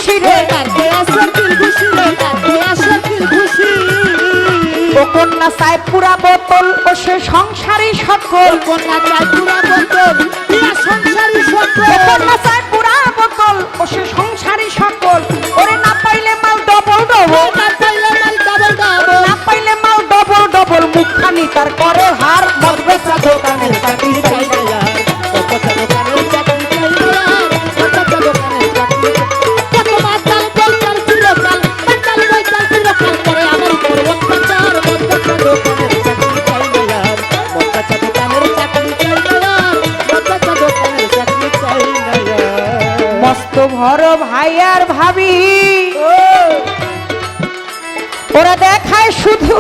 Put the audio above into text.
খুশি রে ডাকে আসে দিল খুশি রে ডাকে আসে দিল খুশি ও কন্যা চায় পুরা বোতল ও সে সংসারী সকল কন্যা চাই পুরা বোতল ইয়া সংসারী সকল ও কন্যা চায় পুরা বোতল ও সে সংসারী সকল ওরে না পাইলে মাল ডবল ডবল না পাইলে মাল ডাবল ডাবল না পাইলে মাল ডবল ডবল মুখখানি তার করে হার মদ বেচা দোকানের চাকরি চাই না দোকানের চাকরি চাই না কত দোকানের চাকরি কত মাতাল বলতাল চিরকাল মাতাল বলতাল চিরকাল করে আমার উপর অত্যাচার মদ দোকানের চাকরি চাই না মদ দোকানের চাকরি চাই না মদ দোকানের চাকরি চাই না মস্ত ভর ভাই আর ভাবি ওরা দেখায় শুধু